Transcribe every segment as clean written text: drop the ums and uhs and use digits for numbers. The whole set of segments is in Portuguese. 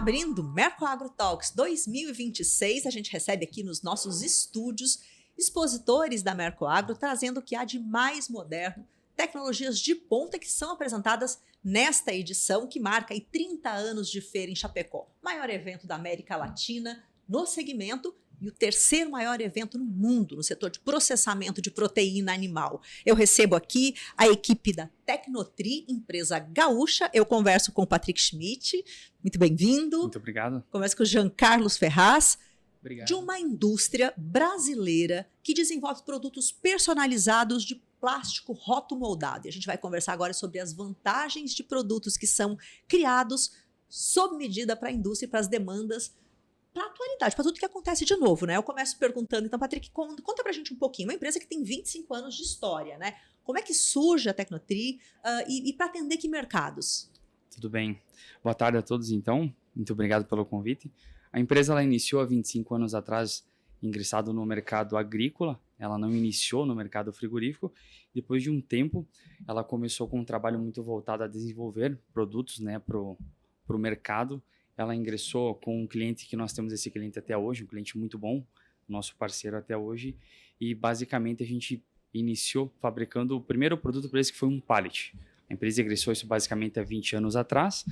Abrindo Mercoagro Talks 2026, a gente recebe aqui nos nossos estúdios expositores da Mercoagro, trazendo o que há de mais moderno, tecnologias de ponta que são apresentadas nesta edição, que marca aí 30 anos de feira em Chapecó. Maior evento da América Latina no segmento e o terceiro maior evento no mundo no setor de processamento de proteína animal. Eu recebo aqui a equipe da Tecnotri, empresa gaúcha. Eu converso com o Patrick Schmidt. Muito bem-vindo. Muito obrigado. Converso com o Jean Carlos Ferraz. Obrigado. De uma indústria brasileira que desenvolve produtos personalizados de plástico rotomoldado. E a gente vai conversar agora sobre as vantagens de produtos que são criados sob medida para a indústria e para as demandas, para a atualidade, para tudo que acontece de novo, né? Eu começo perguntando, então, Patrick, conta pra gente um pouquinho. Uma empresa que tem 25 anos de história, né? Como é que surge a Tecnotri e para atender que mercados? Tudo bem. Boa tarde a todos, então. Muito obrigado pelo convite. A empresa ela iniciou há 25 anos atrás, ingressado no mercado agrícola. Ela não iniciou no mercado frigorífico. Depois de um tempo, ela começou com um trabalho muito voltado a desenvolver produtos, né, para o mercado. Ela ingressou com um cliente que nós temos esse cliente até hoje, um cliente muito bom, nosso parceiro até hoje. E basicamente a gente iniciou fabricando o primeiro produto para eles, que foi um pallet. A empresa ingressou isso basicamente há 20 anos atrás.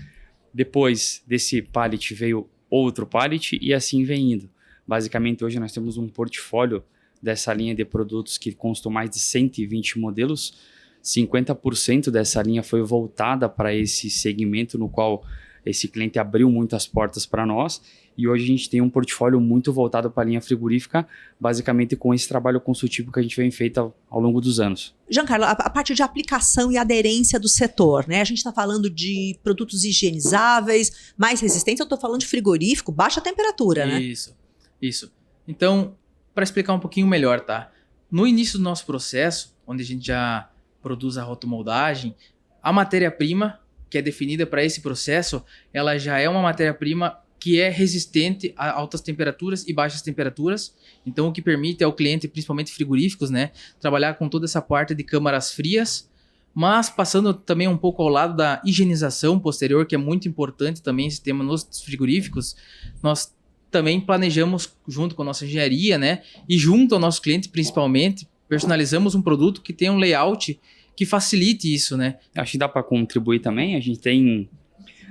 Depois desse pallet veio outro pallet e assim vem indo. Basicamente hoje nós temos um portfólio dessa linha de produtos que constam mais de 120 modelos. 50% dessa linha foi voltada para esse segmento no qual esse cliente abriu muitas portas para nós e hoje a gente tem um portfólio muito voltado para a linha frigorífica, basicamente com esse trabalho consultivo que a gente vem feito ao longo dos anos. Giancarlo, a parte de aplicação e aderência do setor, né? A gente está falando de produtos higienizáveis, mais resistentes, eu estou falando de frigorífico, baixa temperatura, né? Isso. Então, para explicar um pouquinho melhor, tá? No início do nosso processo, onde a gente já produz a rotomoldagem, a matéria-prima que é definida para esse processo, ela já é uma matéria-prima que é resistente a altas temperaturas e baixas temperaturas. Então, o que permite ao cliente, principalmente frigoríficos, né, trabalhar com toda essa parte de câmaras frias, mas passando também um pouco ao lado da higienização posterior, que é muito importante também esse tema nos frigoríficos. Nós também planejamos, junto com a nossa engenharia, né, e junto ao nosso cliente, principalmente, personalizamos um produto que tenha um layout que facilite isso, né? Acho que dá para contribuir também. A gente tem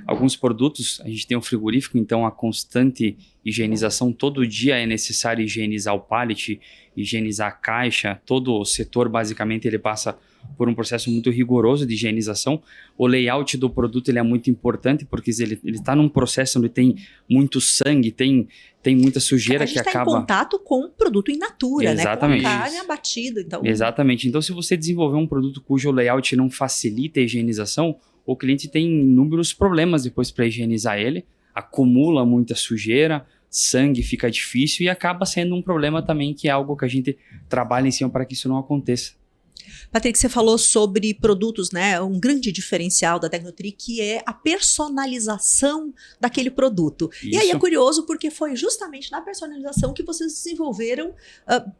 alguns produtos, a gente tem um frigorífico, então a constante higienização, todo dia é necessário higienizar o pallet, higienizar a caixa, todo o setor basicamente ele passa por um processo muito rigoroso de higienização. O layout do produto ele é muito importante porque ele está num processo onde tem muito sangue, tem muita sujeira que acaba... A gente está em contato com um produto in natura, exatamente, né? Com carne abatida. Então... Exatamente. Então, se você desenvolver um produto cujo layout não facilita a higienização, o cliente tem inúmeros problemas depois para higienizar ele, acumula muita sujeira, sangue fica difícil e acaba sendo um problema também, que é algo que a gente trabalha em cima para que isso não aconteça. Patrick, você falou sobre produtos, né? Um grande diferencial da Tecnotri, que é a personalização daquele produto. Isso. E aí é curioso porque foi justamente na personalização que vocês desenvolveram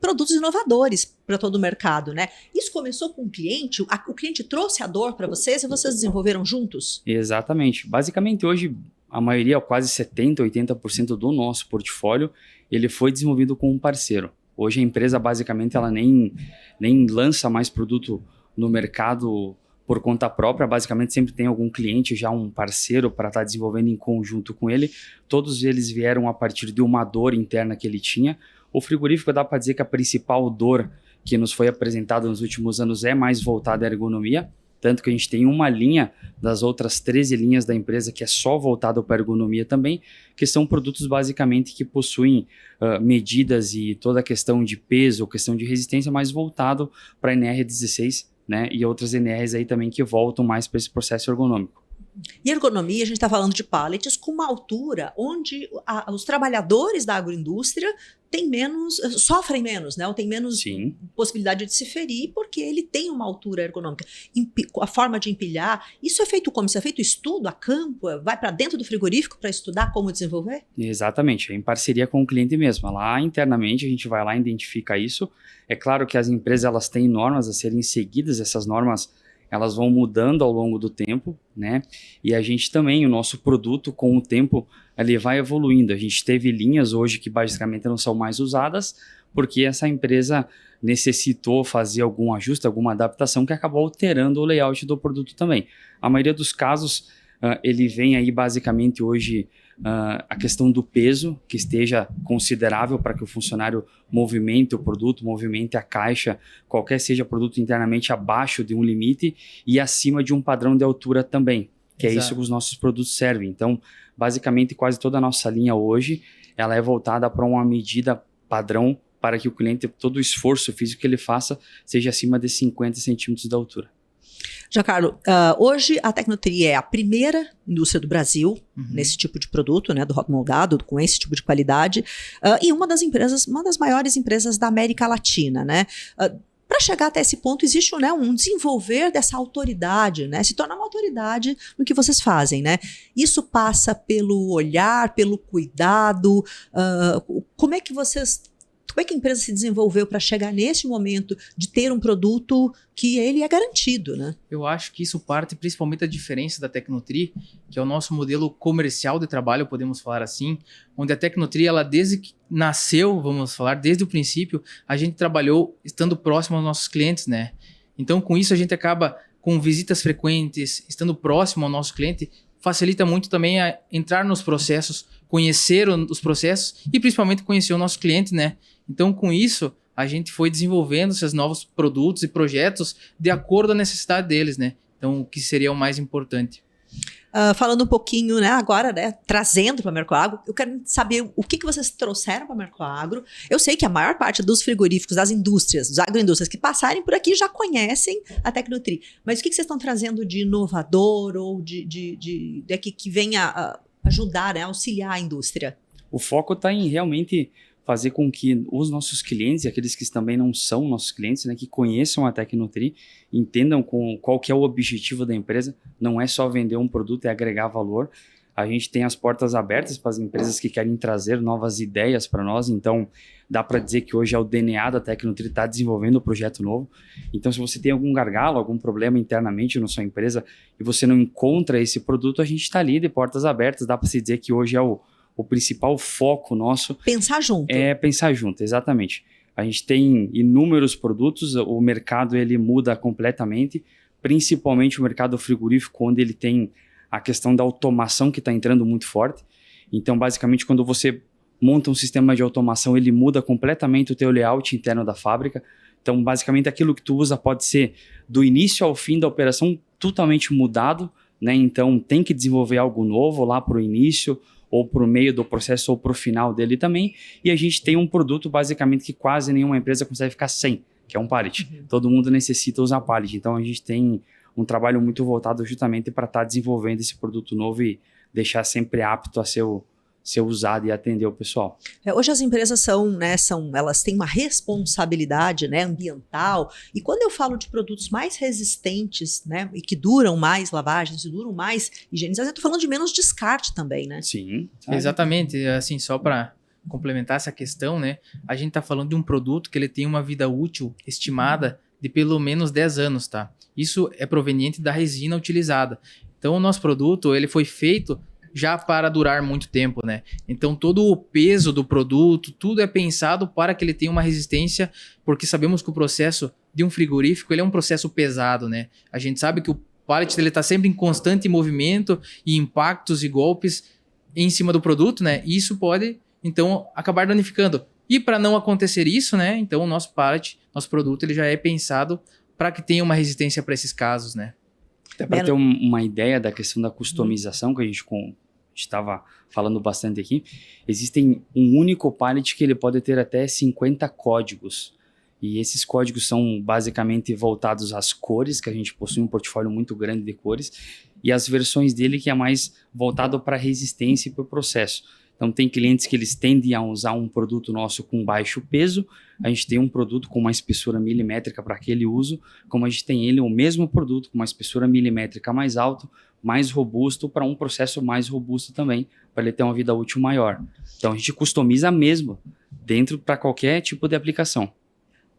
produtos inovadores para todo o mercado, né? Isso começou com o cliente trouxe a dor para vocês e vocês desenvolveram juntos? Exatamente. Basicamente hoje a maioria, quase 70%, 80% do nosso portfólio, ele foi desenvolvido com um parceiro. Hoje a empresa basicamente ela nem lança mais produto no mercado por conta própria, basicamente sempre tem algum cliente, já um parceiro para estar desenvolvendo em conjunto com ele. Todos eles vieram a partir de uma dor interna que ele tinha. O frigorífico dá para dizer que a principal dor que nos foi apresentada nos últimos anos é mais voltada à ergonomia, tanto que a gente tem uma linha das outras 13 linhas da empresa que é só voltada para a ergonomia também, que são produtos basicamente que possuem medidas e toda a questão de peso, questão de resistência mais voltado para a NR16, né, e outras NRs aí também que voltam mais para esse processo ergonômico. E ergonomia, a gente está falando de pallets com uma altura onde os trabalhadores da agroindústria sofrem menos, né? Ou tem menos possibilidade de se ferir porque ele tem uma altura ergonômica. A forma de empilhar, isso é feito como? Isso é feito estudo a campo? Vai para dentro do frigorífico para estudar como desenvolver? Exatamente, é em parceria com o cliente mesmo. Lá internamente a gente vai lá e identifica isso. É claro que as empresas elas têm normas a serem seguidas, essas normas elas vão mudando ao longo do tempo, né? E a gente também, o nosso produto, com o tempo, ele vai evoluindo. A gente teve linhas hoje que basicamente não são mais usadas, porque essa empresa necessitou fazer algum ajuste, alguma adaptação que acabou alterando o layout do produto também. A maioria dos casos, ele vem aí basicamente hoje a questão do peso, que esteja considerável para que o funcionário movimente o produto, movimente a caixa, qualquer seja produto internamente abaixo de um limite e acima de um padrão de altura também, que Exato. é isso que os nossos produtos servem. Então, basicamente, quase toda a nossa linha hoje, ela é voltada para uma medida padrão para que o cliente, todo o esforço físico que ele faça, seja acima de 50 centímetros de altura. Giancarlo, hoje a Tecnotri é a primeira indústria do Brasil nesse tipo de produto, né, do hot moldado, com esse tipo de qualidade, e uma das maiores empresas da América Latina, né? Para chegar até esse ponto, existe, né, um desenvolver dessa autoridade, né, se tornar uma autoridade no que vocês fazem, né? Isso passa pelo olhar, pelo cuidado. Como é que a empresa se desenvolveu para chegar nesse momento de ter um produto que ele é garantido, né? Eu acho que isso parte principalmente da diferença da Tecnotri, que é o nosso modelo comercial de trabalho, podemos falar assim, onde a Tecnotri, ela desde que nasceu, vamos falar, desde o princípio, a gente trabalhou estando próximo aos nossos clientes, né? Então, com isso, a gente acaba com visitas frequentes, estando próximo ao nosso cliente, facilita muito também a entrar nos processos, conhecer os processos e principalmente conhecer o nosso cliente, né? Então, com isso, a gente foi desenvolvendo esses novos produtos e projetos de acordo com a necessidade deles, né? Então, o que seria o mais importante? Falando um pouquinho, né, agora, né, trazendo para a Mercoagro, eu quero saber o que vocês trouxeram para a Mercoagro. Eu sei que a maior parte dos frigoríficos, das indústrias, das agroindústrias que passarem por aqui já conhecem a Tecnotri. Mas o que vocês estão trazendo de inovador ou que venha ajudar, né, auxiliar a indústria? O foco está em realmente fazer com que os nossos clientes, e aqueles que também não são nossos clientes, né, que conheçam a Tecnotri, entendam qual que é o objetivo da empresa. Não é só vender um produto, é agregar valor. A gente tem as portas abertas para as empresas que querem trazer novas ideias para nós. Então, dá para dizer que hoje é o DNA da Tecnotri está desenvolvendo um projeto novo. Então, se você tem algum gargalo, algum problema internamente na sua empresa e você não encontra esse produto, a gente está ali de portas abertas. Dá para se dizer que hoje é o principal foco nosso. Pensar junto. É pensar junto, exatamente. A gente tem inúmeros produtos, o mercado ele muda completamente, principalmente o mercado frigorífico, onde ele tem a questão da automação que está entrando muito forte. Então, basicamente, quando você monta um sistema de automação, ele muda completamente o teu layout interno da fábrica. Então, basicamente, aquilo que tu usa pode ser do início ao fim da operação totalmente mudado, né? Então, tem que desenvolver algo novo lá para o início, ou para o meio do processo, ou para o final dele também. E a gente tem um produto, basicamente, que quase nenhuma empresa consegue ficar sem, que é um pallet. Todo mundo necessita usar pallet. Então, a gente tem um trabalho muito voltado justamente para estar desenvolvendo esse produto novo e deixar sempre apto a ser usado e atender o pessoal. Hoje as empresas elas têm uma responsabilidade, né, ambiental, e quando eu falo de produtos mais resistentes, né, e que duram mais lavagens, e duram mais higienização, eu estou falando de menos descarte também, né? Sim. Exatamente, assim, só para complementar essa questão, né, a gente está falando de um produto que ele tem uma vida útil estimada de pelo menos 10 anos, tá? Isso é proveniente da resina utilizada. Então, o nosso produto, ele foi feito já para durar muito tempo, né? Então, todo o peso do produto, tudo é pensado para que ele tenha uma resistência, porque sabemos que o processo de um frigorífico, ele é um processo pesado, né? A gente sabe que o pallet, ele está sempre em constante movimento e impactos e golpes em cima do produto, né? E isso pode, então, acabar danificando. E para não acontecer isso, né? Então, o nosso pallet, nosso produto, ele já é pensado para que tenha uma resistência para esses casos, né? Até para ter uma ideia da questão da customização que a gente estava falando bastante aqui, existem um único pallet que ele pode ter até 50 códigos. E esses códigos são basicamente voltados às cores, que a gente possui um portfólio muito grande de cores, e as versões dele que é mais voltado para a resistência e para o processo. Então, tem clientes que eles tendem a usar um produto nosso com baixo peso, a gente tem um produto com uma espessura milimétrica para aquele uso, como a gente tem o mesmo produto com uma espessura milimétrica mais alta, mais robusto, para um processo mais robusto também, para ele ter uma vida útil maior. Então, a gente customiza mesmo, dentro para qualquer tipo de aplicação.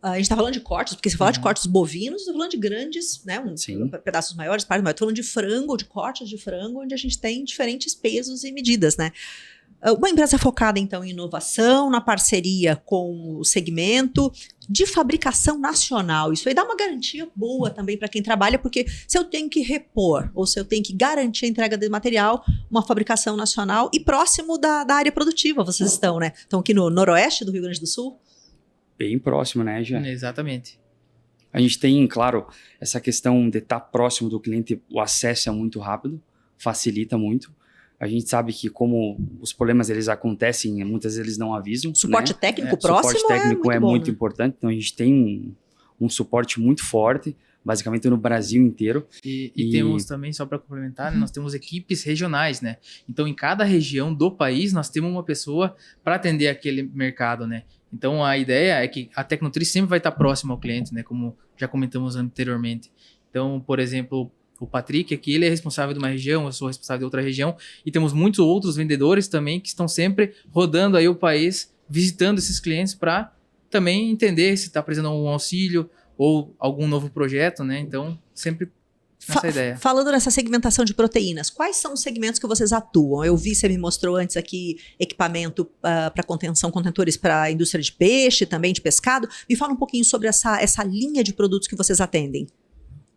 A gente está falando de cortes, porque se falar de cortes bovinos, estou falando de grandes, né, pedaços maiores, partes maiores. Estou falando de frango, de cortes de frango, onde a gente tem diferentes pesos e medidas, né? Uma empresa focada, então, em inovação, na parceria com o segmento de fabricação nacional. Isso aí dá uma garantia boa também para quem trabalha, porque se eu tenho que repor, ou se eu tenho que garantir a entrega de material, uma fabricação nacional e próximo da área produtiva vocês estão, né? Estão aqui no noroeste do Rio Grande do Sul. Bem próximo, né, já? Exatamente. A gente tem, claro, essa questão de estar próximo do cliente, o acesso é muito rápido, facilita muito. A gente sabe que como os problemas eles acontecem, muitas vezes eles não avisam. Suporte né? técnico próximo suporte técnico é muito bom, né? importante, então a gente tem um suporte muito forte, basicamente no Brasil inteiro. E temos também, só para complementar, nós temos equipes regionais, né? Então, em cada região do país, nós temos uma pessoa para atender aquele mercado, né? Então, a ideia é que a Tecnotri sempre vai estar próxima ao cliente, né? Como já comentamos anteriormente. Então, por exemplo, o Patrick aqui, ele é responsável de uma região, eu sou responsável de outra região, e temos muitos outros vendedores também que estão sempre rodando aí o país, visitando esses clientes para também entender se está precisando de um auxílio ou algum novo projeto, né? Então, sempre nessa ideia. Falando nessa segmentação de proteínas, quais são os segmentos que vocês atuam? Eu vi, você me mostrou antes aqui, equipamento para contenção, contentores para a indústria de peixe, também de pescado. Me fala um pouquinho sobre essa linha de produtos que vocês atendem.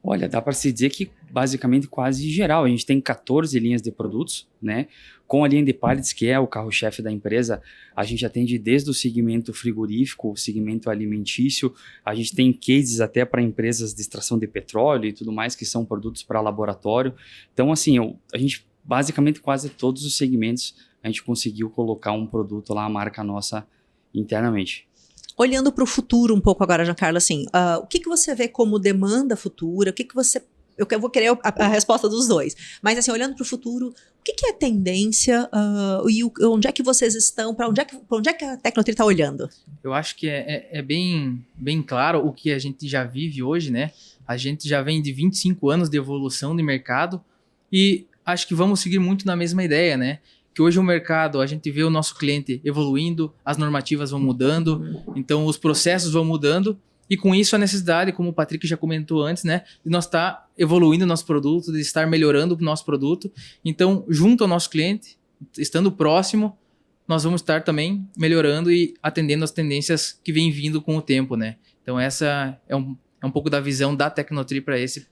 Olha, dá para se dizer que basicamente quase geral. A gente tem 14 linhas de produtos, né? Com a linha de pallets, que é o carro-chefe da empresa, a gente atende desde o segmento frigorífico, o segmento alimentício, a gente tem cases até para empresas de extração de petróleo e tudo mais, que são produtos para laboratório. Então, assim, a gente, basicamente quase todos os segmentos, a gente conseguiu colocar um produto lá, a marca nossa, internamente. Olhando para o futuro um pouco agora, Giancarlo, assim, o que você vê como demanda futura? O que você... Eu vou querer a resposta dos dois. Mas, assim, olhando para o futuro, o que é tendência e onde é que vocês estão? Para onde é que a Tecnotri está olhando? Eu acho que é bem claro o que a gente já vive hoje, né? A gente já vem de 25 anos de evolução de mercado e acho que vamos seguir muito na mesma ideia, né? Que hoje o mercado, a gente vê o nosso cliente evoluindo, as normativas vão mudando, então os processos vão mudando, e com isso a necessidade, como o Patrick já comentou antes, né, de nós estar evoluindo o nosso produto, de estar melhorando o nosso produto. Então, junto ao nosso cliente, estando próximo, nós vamos estar também melhorando e atendendo as tendências que vêm vindo com o tempo, né? Então, essa é um pouco da visão da Tecnotri para esse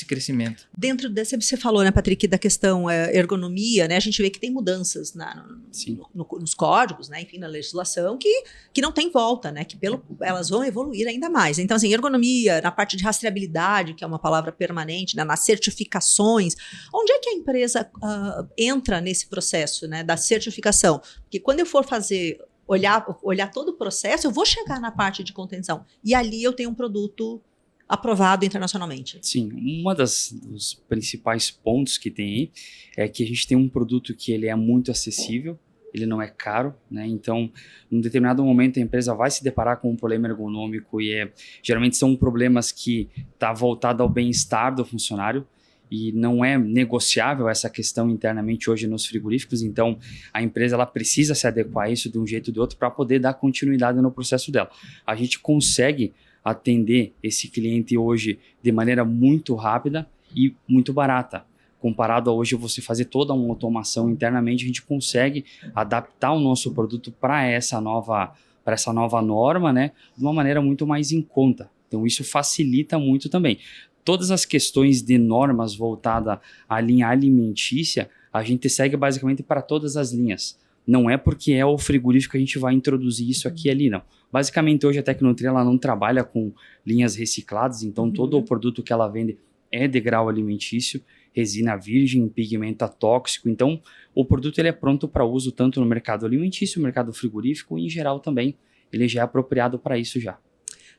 crescimento. Dentro desse, você falou, né, Patrick, da questão ergonomia, né? A gente vê que tem mudanças nos códigos, né? Enfim, na legislação, que não tem volta, né? Que elas vão evoluir ainda mais. Então, assim, ergonomia, na parte de rastreabilidade, que é uma palavra permanente, né, nas certificações, onde é que a empresa entra nesse processo, né, da certificação? Porque quando eu for olhar todo o processo, eu vou chegar na parte de contenção. E ali eu tenho um produto aprovado internacionalmente. Sim, dos principais pontos que tem aí é que a gente tem um produto que ele é muito acessível, ele não é caro, né? Então, num determinado momento a empresa vai se deparar com um problema ergonômico e geralmente são problemas que tá voltado ao bem-estar do funcionário e não é negociável essa questão internamente hoje nos frigoríficos, então a empresa ela precisa se adequar a isso de um jeito ou de outro para poder dar continuidade no processo dela. A gente consegue atender esse cliente hoje de maneira muito rápida e muito barata. Comparado a hoje você fazer toda uma automação internamente, a gente consegue adaptar o nosso produto para essa nova norma, né, de uma maneira muito mais em conta. Então isso facilita muito também. Todas as questões de normas voltadas à linha alimentícia, a gente segue basicamente para todas as linhas. Não é porque é o frigorífico que a gente vai introduzir isso aqui e ali, não. Basicamente, hoje a Tecnotri ela não trabalha com linhas recicladas, então todo o produto que ela vende é de grau alimentício, resina virgem, pigmento atóxico. Então, o produto ele é pronto para uso tanto no mercado alimentício, no mercado frigorífico e, em geral, também ele já é apropriado para isso já.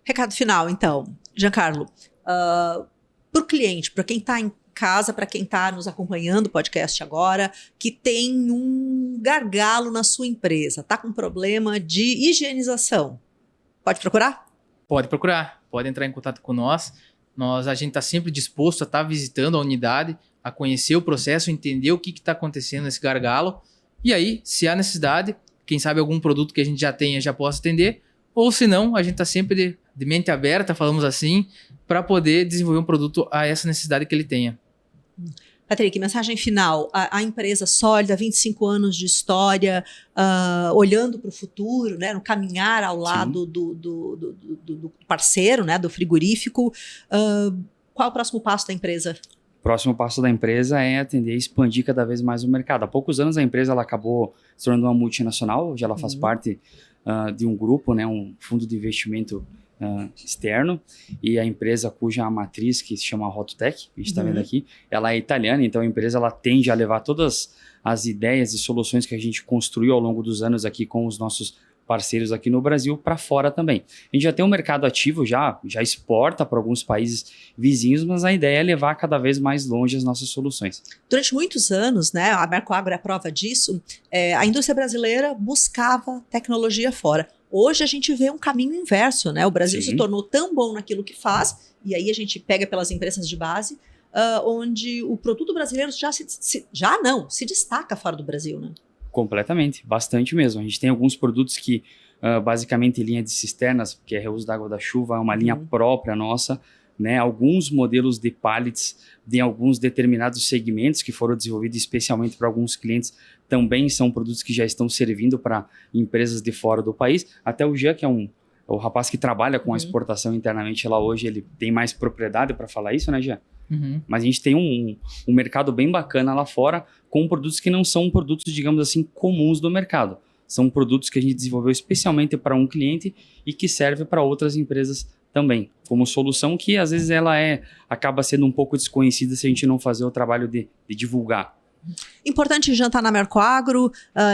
Recado final, então. Giancarlo, para o cliente, para quem está em casa, para quem está nos acompanhando o podcast agora, que tem um gargalo na sua empresa, está com problema de higienização, pode procurar? Pode procurar, pode entrar em contato com nós. A gente está sempre disposto a estar visitando a unidade, a conhecer o processo, entender o que está acontecendo nesse gargalo, e aí, se há necessidade, quem sabe algum produto que a gente já tenha já possa atender, ou se não, a gente está sempre de mente aberta, falamos assim, para poder desenvolver um produto a essa necessidade que ele tenha. Patrick, mensagem final. A empresa sólida, 25 anos de história, olhando para o futuro, né, no caminhar ao lado do parceiro, né, do frigorífico. Qual é o próximo passo da empresa? O próximo passo da empresa é atender e expandir cada vez mais o mercado. Há poucos anos a empresa ela acabou se tornando uma multinacional, hoje ela faz parte de um grupo, né, um fundo de investimento externo, e a empresa cuja matriz, que se chama Rototec, a gente está vendo aqui, ela é italiana, então a empresa ela tende a levar todas as ideias e soluções que a gente construiu ao longo dos anos aqui com os nossos parceiros aqui no Brasil para fora também. A gente já tem um mercado ativo, já exporta para alguns países vizinhos, mas a ideia é levar cada vez mais longe as nossas soluções. Durante muitos anos, né, a Mercoagro é a prova disso, a indústria brasileira buscava tecnologia fora. Hoje a gente vê um caminho inverso, né? O Brasil se tornou tão bom naquilo que faz, e aí a gente pega pelas empresas de base, onde o produto brasileiro se destaca fora do Brasil, né? Completamente, bastante mesmo. A gente tem alguns produtos que, basicamente, linha de cisternas, que é reuso da água da chuva, é uma linha própria nossa, né? Alguns modelos de pallets de alguns determinados segmentos que foram desenvolvidos especialmente para alguns clientes, também são produtos que já estão servindo para empresas de fora do país. Até o Jean, que é o rapaz que trabalha com a exportação internamente lá hoje, ele tem mais propriedade para falar isso, né, Jean? Mas a gente tem um mercado bem bacana lá fora, com produtos que não são produtos, digamos assim, comuns do mercado. São produtos que a gente desenvolveu especialmente para um cliente e que serve para outras empresas também, como solução que às vezes ela acaba sendo um pouco desconhecida se a gente não fazer o trabalho de divulgar. Importante jantar na Mercoagro,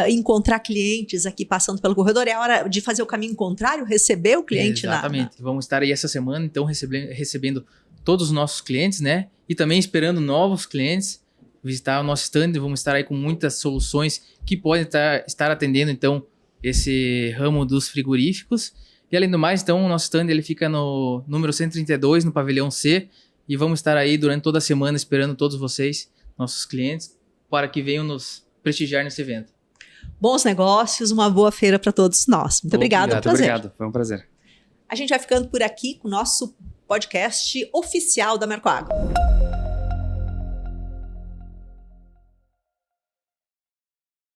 encontrar clientes aqui passando pelo corredor. É hora de fazer o caminho contrário, receber o cliente. Exatamente. Vamos estar aí essa semana, então, recebendo todos os nossos clientes, né? E também esperando novos clientes visitar o nosso stand. Vamos estar aí com muitas soluções que podem estar atendendo, então, esse ramo dos frigoríficos. E além do mais, então, o nosso stand ele fica no número 132, no pavilhão C. E vamos estar aí durante toda a semana esperando todos vocês, nossos clientes, para que venham nos prestigiar nesse evento. Bons negócios, uma boa feira para todos nós. Muito obrigado, foi um prazer. Obrigado, foi um prazer. A gente vai ficando por aqui com o nosso podcast oficial da Mercoagro.